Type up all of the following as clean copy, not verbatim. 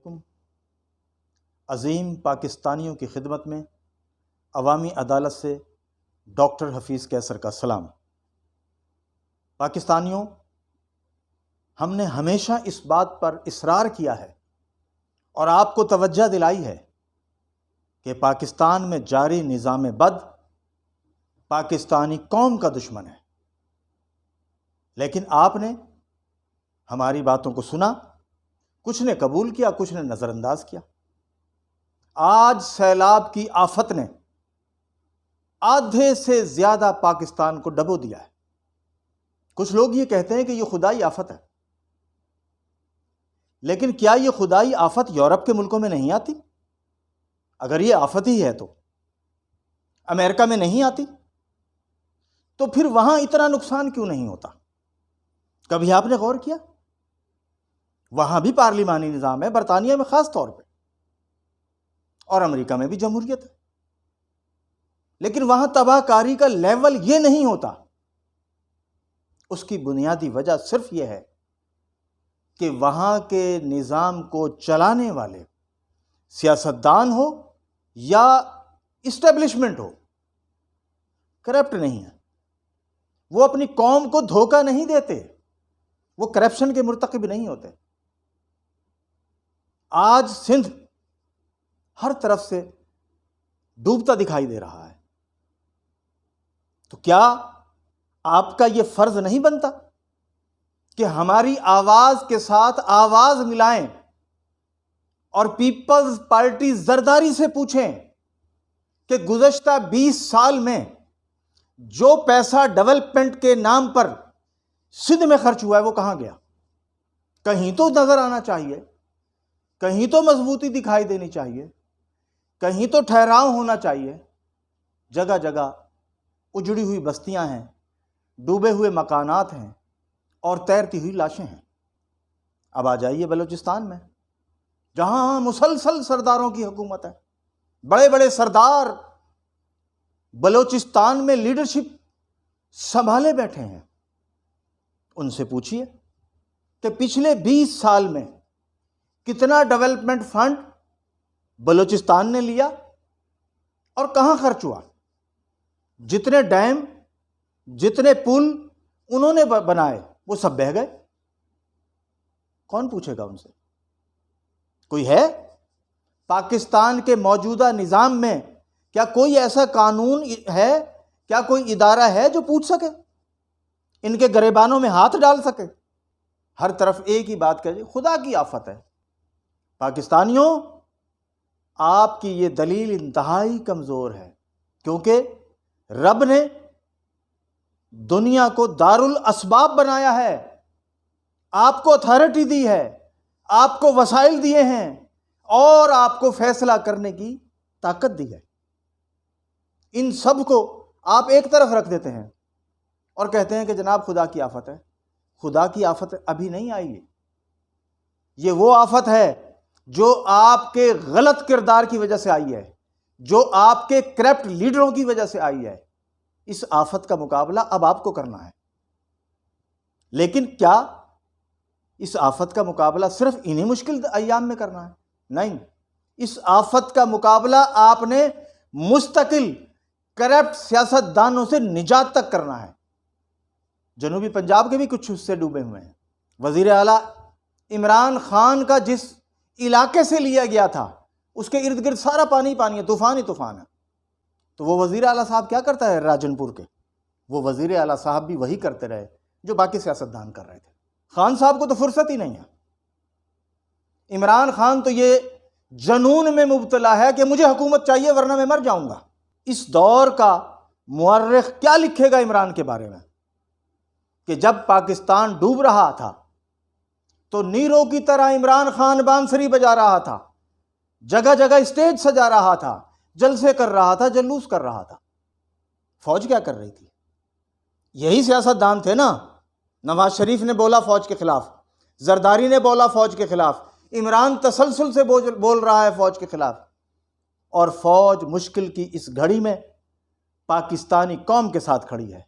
अलैकुम। अज़ीम पाकिस्तानियों की खिदमत में अवामी अदालत से डॉक्टर हफीज़ कैसर का सलाम। पाकिस्तानियों, हमने हमेशा इस बात पर इसरार किया है और आपको तवज्जो दिलाई है कि पाकिस्तान में जारी निज़ाम बद पाकिस्तानी कौम का दुश्मन है, लेकिन आपने हमारी बातों को सुना, कुछ ने कबूल किया, कुछ ने नज़रअंदाज किया। आज सैलाब की आफत ने आधे से ज़्यादा पाकिस्तान को डबो दिया है। कुछ लोग ये कहते हैं कि ये खुदाई आफत है, लेकिन क्या ये खुदाई आफत यूरोप के मुल्कों में नहीं आती? अगर ये आफत ही है तो अमेरिका में नहीं आती, तो फिर वहां इतना नुकसान क्यों नहीं होता? कभी आपने गौर किया? वहां भी पार्लिमानी निज़ाम है, बरतानिया में खास तौर पे, और अमेरिका में भी जमहूरियत है, लेकिन वहां तबाहकारी का लेवल ये नहीं होता। उसकी बुनियादी वजह सिर्फ यह है कि वहां के निज़ाम को चलाने वाले सियासतदान हो या इस्टेब्लिशमेंट हो, करप्ट नहीं है। वो अपनी कौम को धोखा नहीं देते, वो करप्शन के मुर्तकिब नहीं होते। आज सिंध हर तरफ से डूबता दिखाई दे रहा है, तो क्या आपका यह फर्ज नहीं बनता कि हमारी आवाज के साथ आवाज मिलाएं और पीपल्स पार्टी जरदारी से पूछें कि गुज़श्ता 20 साल में जो पैसा डेवलपमेंट के नाम पर सिंध में खर्च हुआ है वो कहां गया? कहीं तो नजर आना चाहिए, कहीं तो मजबूती दिखाई देनी चाहिए, कहीं तो ठहराव होना चाहिए। जगह जगह उजड़ी हुई बस्तियां हैं, डूबे हुए मकानात हैं और तैरती हुई लाशें हैं। अब आ जाइए बलूचिस्तान में, जहां मुसलसल सरदारों की हुकूमत है। बड़े बड़े सरदार बलूचिस्तान में लीडरशिप संभाले बैठे हैं। उनसे पूछिए कि पिछले 20 साल में कितना डेवलपमेंट फंड बलूचिस्तान ने लिया और कहां खर्च हुआ। जितने डैम, जितने पुल उन्होंने बनाए वो सब बह गए। कौन पूछेगा उनसे? कोई है? पाकिस्तान के मौजूदा निज़ाम में क्या कोई ऐसा कानून है, क्या कोई इदारा है जो पूछ सके, इनके गरेबानों में हाथ डाल सके? हर तरफ एक ही बात कहे, खुदा की आफत है। पाकिस्तानियों, आपकी ये दलील इंतहाई कमज़ोर है, क्योंकि रब ने दुनिया को दारुल असबाब बनाया है, आपको अथॉरिटी दी है, आपको वसाइल दिए हैं और आपको फैसला करने की ताकत दी है। इन सब को आप एक तरफ रख देते हैं और कहते हैं कि जनाब खुदा की आफत है। खुदा की आफत अभी नहीं आई है, ये वो आफत है जो आपके गलत किरदार की वजह से आई है, जो आपके करप्ट लीडरों की वजह से आई है। इस आफत का मुकाबला अब आपको करना है, लेकिन क्या इस आफत का मुकाबला सिर्फ इन्हीं मुश्किल अय्याम में करना है? नहीं, इस आफत का मुकाबला आपने मुस्तकिल करप्ट सियासतदानों से निजात तक करना है। जनूबी पंजाब के भी कुछ हिस्से डूबे हुए हैं। वजीर आला इमरान खान का जिस इलाके से लिया गया था उसके इर्द गिर्द सारा पानी ही पानी है, तूफान ही तूफान है। तो वो वजीर आला साहब क्या करता है राजनपुर के? वो वजीर आला साहब भी वही करते रहे जो बाकी सियासतदान कर रहे थे। खान साहब को तो फुर्सत ही नहीं है। इमरान खान तो ये जनून में मुब्तला है कि मुझे हुकूमत चाहिए वरना मैं मर जाऊंगा। इस दौर का मुअर्रिख क्या लिखेगा इमरान के बारे में कि जब पाकिस्तान डूब रहा था तो नीरो की तरह इमरान खान बांसुरी बजा रहा था, जगह जगह स्टेज सजा रहा था, जलसे कर रहा था, जलूस कर रहा था। फौज क्या कर रही थी? यही सियासतदान थे ना। नवाज शरीफ ने बोला फौज के खिलाफ, जरदारी ने बोला फौज के खिलाफ, इमरान तसलसल से बोल रहा है फौज के खिलाफ। और फौज मुश्किल की इस घड़ी में पाकिस्तानी कौम के साथ खड़ी है,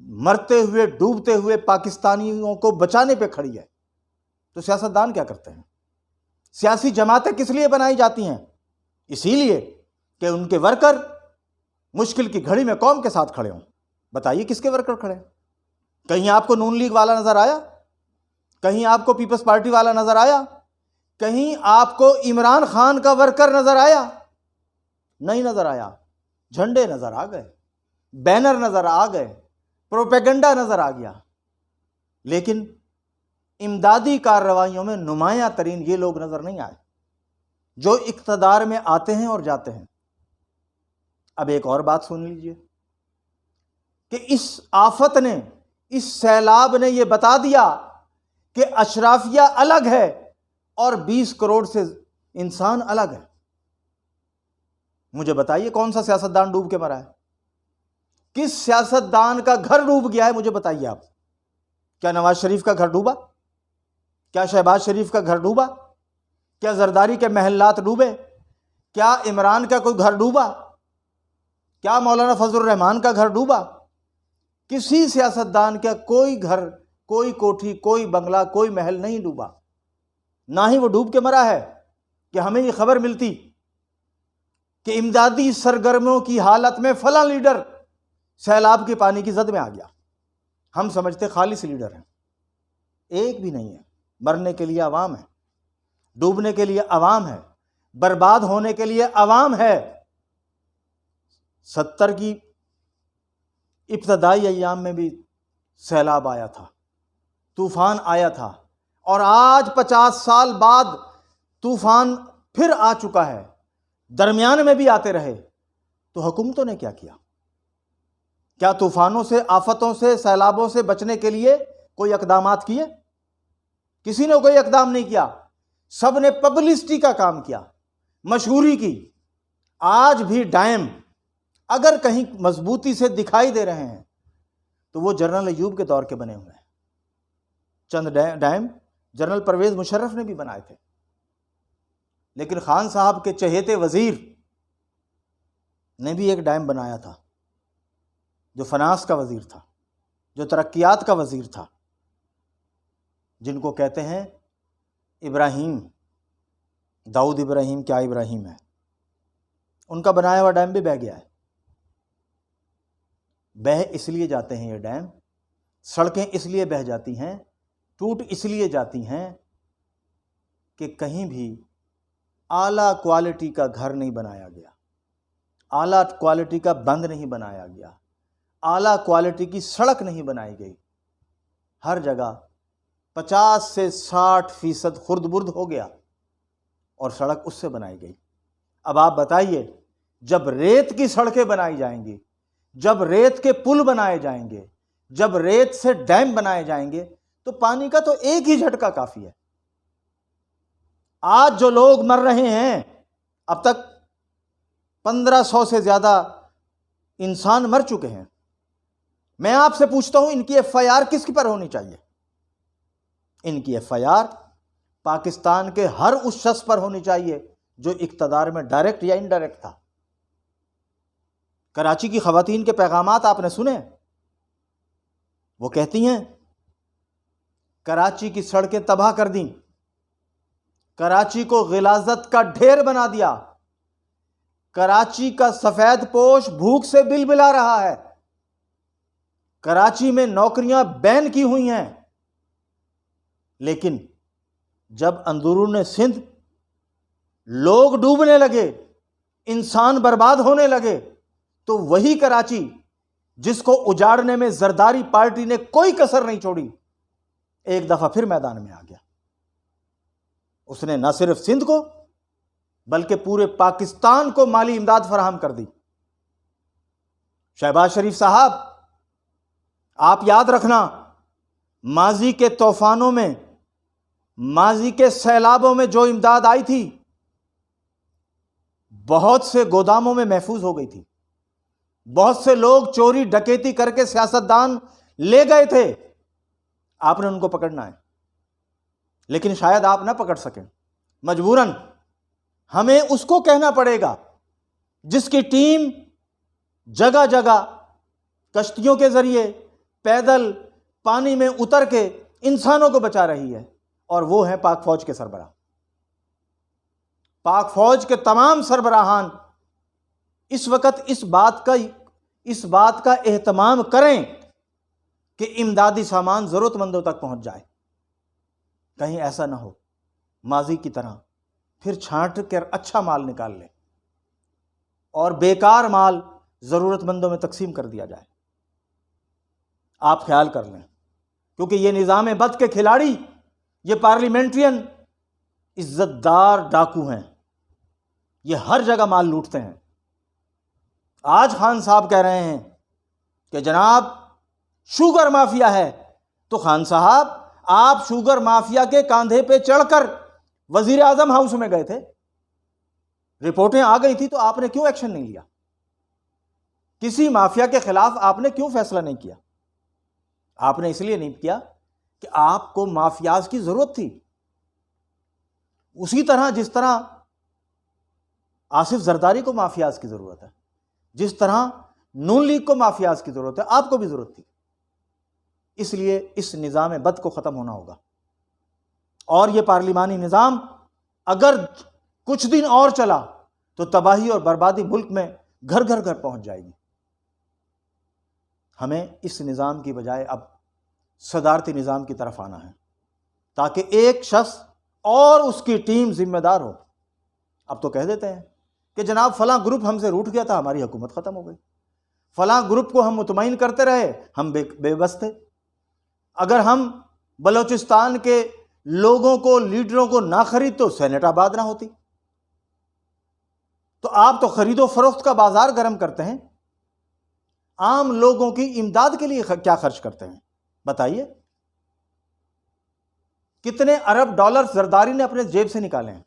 मरते हुए डूबते हुए पाकिस्तानियों को बचाने पे खड़ी है। तो सियासतदान क्या करते हैं? सियासी जमातें किस लिए बनाई जाती हैं? इसीलिए कि उनके वर्कर मुश्किल की घड़ी में कौम के साथ खड़े हों। बताइए किसके वर्कर खड़े? कहीं आपको नून लीग वाला नजर आया? कहीं आपको पीपल्स पार्टी वाला नजर आया? कहीं आपको इमरान खान का वर्कर नजर आया? नहीं नजर आया। झंडे नजर आ गए, बैनर नजर आ गए, प्रोपेगेंडा नजर आ गया, लेकिन इमदादी कार्रवाइयों में नुमायां तरीन ये लोग नजर नहीं आए जो इक्तदार में आते हैं और जाते हैं। अब एक और बात सुन लीजिए कि इस आफत ने, इस सैलाब ने यह बता दिया कि अशराफिया अलग है और 20 करोड़ से इंसान अलग है। मुझे बताइए कौन सा सियासतदान डूब के मरा है? किस सियासतदान का घर डूब गया है? मुझे बताइए आप। क्या नवाज शरीफ का घर डूबा? क्या शहबाज शरीफ का घर डूबा? क्या जरदारी के महल्लात डूबे? क्या इमरान का कोई घर डूबा? क्या मौलाना फजलुर रहमान का घर डूबा? किसी सियासतदान का कोई घर, कोई कोठी, कोई बंगला, कोई महल नहीं डूबा। ना ही वो डूब के मरा है कि हमें ये खबर मिलती कि इमदादी सरगर्मियों की हालत में फला लीडर सैलाब के पानी की जद में आ गया। हम समझते खालिस लीडर हैं, एक भी नहीं है। मरने के लिए अवाम है, डूबने के लिए अवाम है, बर्बाद होने के लिए अवाम है। 70 की इब्तदाई अय्याम में भी सैलाब आया था, तूफान आया था, और आज 50 साल बाद तूफान फिर आ चुका है। दरमियान में भी आते रहे तो हुकूमतों ने क्या किया? क्या तूफानों से, आफतों से, सैलाबों से बचने के लिए कोई इकदामात किए? किसी ने कोई इकदाम नहीं किया। सब ने पब्लिसिटी का काम किया, मशहूरी की। आज भी डैम अगर कहीं मजबूती से दिखाई दे रहे हैं तो वो जनरल अयूब के दौर के बने हुए हैं। चंद डैम जनरल परवेज मुशर्रफ ने भी बनाए थे, लेकिन खान साहब के चहेते वजीर ने भी एक डैम बनाया था, जो फनास का वजीर था, जो तरक्कियात का वजीर था, जिनको कहते हैं इब्राहिम, दाऊद इब्राहिम। क्या इब्राहिम है? उनका बनाया हुआ डैम भी बह गया है। बह इसलिए जाते हैं ये डैम, सड़कें इसलिए बह जाती हैं, टूट इसलिए जाती हैं कि कहीं भी आला क्वालिटी का घर नहीं बनाया गया, आला क्वालिटी का बंद नहीं बनाया गया, आला क्वालिटी की सड़क नहीं बनाई गई। हर जगह 50 से 60% खुर्द-बुर्द हो गया और सड़क उससे बनाई गई। अब आप बताइए, जब रेत की सड़कें बनाई जाएंगी, जब रेत के पुल बनाए जाएंगे, जब रेत से डैम बनाए जाएंगे, तो पानी का तो एक ही झटका काफी है। आज जो लोग मर रहे हैं, अब तक 1500 से ज्यादा इंसान मर चुके हैं। मैं आपसे पूछता हूं, इनकी FIR किसके पर होनी चाहिए? इनकी FIR पाकिस्तान के हर उस शख्स पर होनी चाहिए जो इक्तदार में डायरेक्ट या इनडायरेक्ट था। कराची की खवातीन के पैगामात आपने सुने? वो कहती हैं कराची की सड़कें तबाह कर दी, कराची को गिलाजत का ढेर बना दिया, कराची का सफेद पोश भूख से बिलबिला रहा है, कराची में नौकरियां बैन की हुई हैं। लेकिन जब अंदरून सिंध लोग डूबने लगे, इंसान बर्बाद होने लगे, तो वही कराची जिसको उजाड़ने में जरदारी पार्टी ने कोई कसर नहीं छोड़ी, एक दफा फिर मैदान में आ गया। उसने न सिर्फ सिंध को बल्कि पूरे पाकिस्तान को माली इमदाद फराहम कर दी। शहबाज शरीफ साहब, आप याद रखना, माजी के तूफानों में, माजी के सैलाबों में जो इमदाद आई थी, बहुत से गोदामों में महफूज हो गई थी। बहुत से लोग चोरी डकैती करके सियासतदान ले गए थे, आपने उनको पकड़ना है, लेकिन शायद आप ना पकड़ सकें। मजबूरन हमें उसको कहना पड़ेगा जिसकी टीम जगह जगह कश्तियों के जरिए, पैदल पानी में उतर के इंसानों को बचा रही है, और वो है पाक फौज के सरबराह। पाक फौज के तमाम सरबराहान इस वक्त इस बात का एहतमाम करें कि इमदादी सामान ज़रूरतमंदों तक पहुंच जाए। कहीं ऐसा ना हो माजी की तरह फिर छांट कर अच्छा माल निकाल ले और बेकार माल ज़रूरतमंदों में तकसीम कर दिया जाए। आप ख्याल कर लें, क्योंकि ये निज़ाम बद के खिलाड़ी, ये पार्लियामेंट्रियन इज्जतदार डाकू हैं, ये हर जगह माल लूटते हैं। आज खान साहब कह रहे हैं कि जनाब शुगर माफिया है, तो खान साहब आप शुगर माफिया के कांधे पे चढ़कर वजीर आजम हाउस में गए थे, रिपोर्टें आ गई थी, तो आपने क्यों एक्शन नहीं लिया? किसी माफिया के खिलाफ आपने क्यों फैसला नहीं किया? आपने इसलिए नहीं किया कि आपको माफियाज की जरूरत थी। उसी तरह जिस तरह आसिफ जरदारी को माफियाज की जरूरत है, जिस तरह नून लीग को माफियाज की जरूरत है, आपको भी जरूरत थी। इसलिए इस निज़ाम बद को ख़त्म होना होगा। और यह पार्लिमानी निज़ाम अगर कुछ दिन और चला तो तबाही और बर्बादी मुल्क में घर घर घर पहुंच जाएगी। हमें इस निज़ाम की बजाय अब सदारती निज़ाम की तरफ आना है, ताकि एक शख्स और उसकी टीम जिम्मेदार हो। अब तो कह देते हैं कि जनाब फलां ग्रुप हमसे रूठ गया था, हमारी हुकूमत ख़त्म हो गई। फलां ग्रुप को हम मुतमईन करते रहे, हम बेबस थे। अगर हम बलोचिस्तान के लोगों को, लीडरों को ना खरीद तो सेनेट आबाद ना होती। तो आप तो खरीदो फरोख्त का बाजार गर्म करते हैं, आम लोगों की इमदाद के लिए क्या खर्च करते हैं बताइए? कितने अरब डॉलर जरदारी ने अपने जेब से निकाले हैं?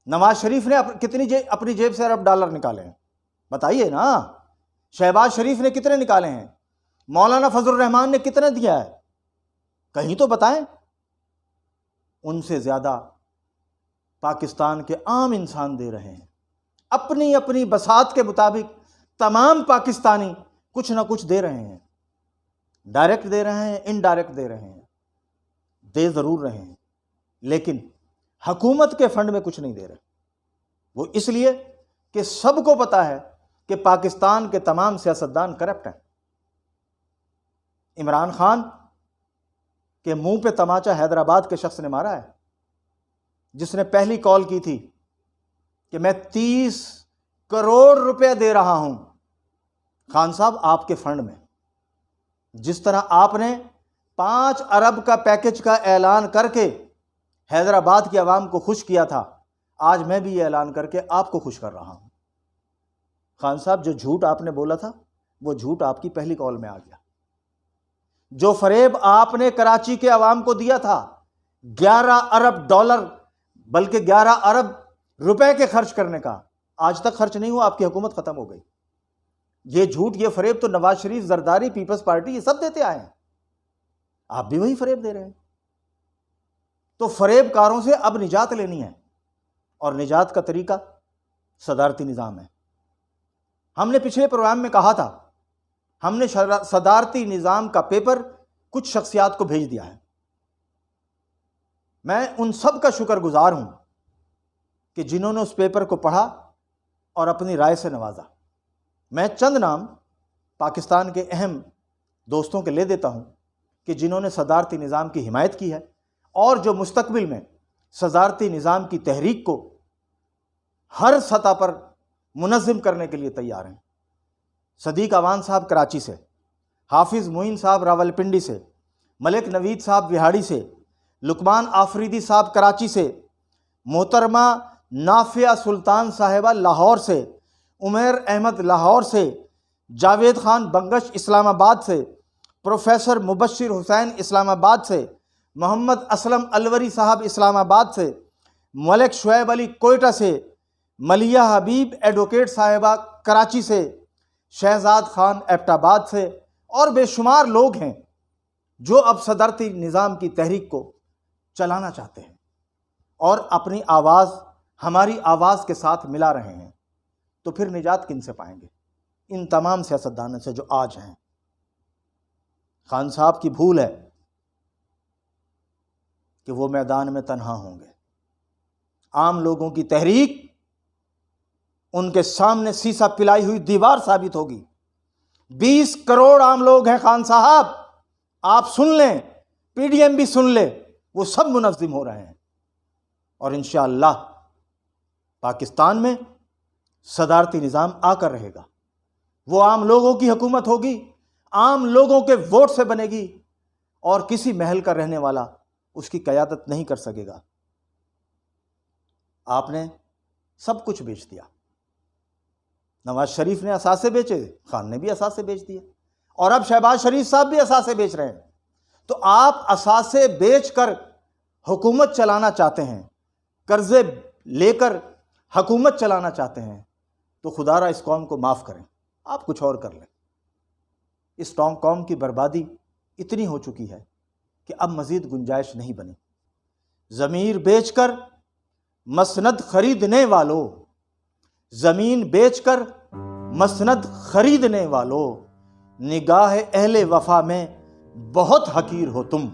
नवाज शरीफ ने अपनी जेब से अरब डॉलर निकाले हैं? बताइए ना। शहबाज शरीफ ने कितने निकाले हैं? मौलाना फजल रहमान ने कितने दिया है? कहीं तो बताएं। उनसे ज्यादा पाकिस्तान के आम इंसान दे रहे हैं। अपनी अपनी बसात के मुताबिक तमाम पाकिस्तानी कुछ ना कुछ दे रहे हैं। डायरेक्ट दे रहे हैं, इनडायरेक्ट दे रहे हैं, दे जरूर रहे हैं, लेकिन हुकूमत के फंड में कुछ नहीं दे रहे। वो इसलिए कि सबको पता है कि पाकिस्तान के तमाम सियासतदान करप्ट हैं। इमरान खान के मुंह पे तमाचा हैदराबाद के शख्स ने मारा है, जिसने पहली कॉल की थी कि मैं 30 करोड़ रुपए दे रहा हूं खान साहब आपके फंड में। जिस तरह आपने 5 अरब का पैकेज का ऐलान करके हैदराबाद की आवाम को खुश किया था, आज मैं भी ये ऐलान करके आपको खुश कर रहा हूं। खान साहब, जो झूठ आपने बोला था वो झूठ आपकी पहली कॉल में आ गया। जो फरेब आपने कराची के अवाम को दिया था 11 अरब डॉलर, बल्कि 11 अरब रुपए के खर्च करने का, आज तक खर्च नहीं हुआ, आपकी हुकूमत खत्म हो गई। ये झूठ, ये फरेब तो नवाज शरीफ, जरदारी, पीपल्स पार्टी, ये सब देते आए हैं। आप भी वही फरेब दे रहे हैं। तो फरेबकारों से अब निजात लेनी है, और निजात का तरीका सदारती निज़ाम है। हमने पिछले प्रोग्राम में कहा था, हमने सदारती निज़ाम का पेपर कुछ शख्सियात को भेज दिया है। मैं उन सब का शुक्रगुजार हूं कि जिन्होंने उस पेपर को पढ़ा और अपनी राय से नवाजा। मैं चंद नाम पाकिस्तान के अहम दोस्तों के ले देता हूं कि जिन्होंने सदारती निज़ाम की हिमायत की है और जो मुस्तकबिल में सदारती निज़ाम की तहरीक को हर सतह पर मुनज़्ज़म करने के लिए तैयार हैं। सदीक अवान साहब कराची से, हाफिज़ मोइन साहब रावलपिंडी से, मलिक नवीद साहब विहाड़ी से, लुकमान आफरीदी साहब कराची से, मोहतरमा नाफिया सुल्तान साहिबा लाहौर से, उमर अहमद लाहौर से, जावेद खान बंगश इस्लामाबाद से, प्रोफेसर मुबश्शिर हुसैन इस्लामाबाद से, मोहम्मद असलम अलवरी साहब इस्लामाबाद से, मलिक शुएब अली कोयटा से, मलिया हबीब एडवोकेट साहिबा कराची से, शहजाद खान एबटाबाद से, और बेशुमार लोग हैं जो अब सदारती निज़ाम की तहरीक को चलाना चाहते हैं और अपनी आवाज़ हमारी आवाज़ के साथ मिला रहे हैं। तो फिर निजात किन से पाएंगे? इन तमाम सियासतदानों से जो आज हैं। खान साहब की भूल है कि वो मैदान में तन्हा होंगे। आम लोगों की तहरीक उनके सामने शीशा पिलाई हुई दीवार साबित होगी। 20 करोड़ आम लोग हैं खान साहब, आप सुन लें, पीडीएम भी सुन ले, वो सब मुनज़्ज़िम हो रहे हैं। और इंशाअल्लाह पाकिस्तान में सदारती निज़ाम आकर रहेगा। वो आम लोगों की हुकूमत होगी, आम लोगों के वोट से बनेगी, और किसी महल का रहने वाला उसकी क़यादत नहीं कर सकेगा। आपने सब कुछ बेच दिया। नवाज शरीफ ने असासे बेचे, खान ने भी असासे बेच दिए, और अब शहबाज शरीफ साहब भी असासे बेच रहे हैं। तो आप असासे बेचकर हुकूमत चलाना चाहते हैं, कर्जे लेकर हुकूमत चलाना चाहते हैं, तो खुदारा इस कौम को माफ़ करें, आप कुछ और कर लें। इस कौम की बर्बादी इतनी हो चुकी है कि अब मज़ीद गुंजाइश नहीं बनी। ज़मीर बेचकर मसनद खरीदने वालों, ज़मीन बेचकर मसनद खरीदने वालों, निगाह अहले वफा में बहुत हकीर हो तुम।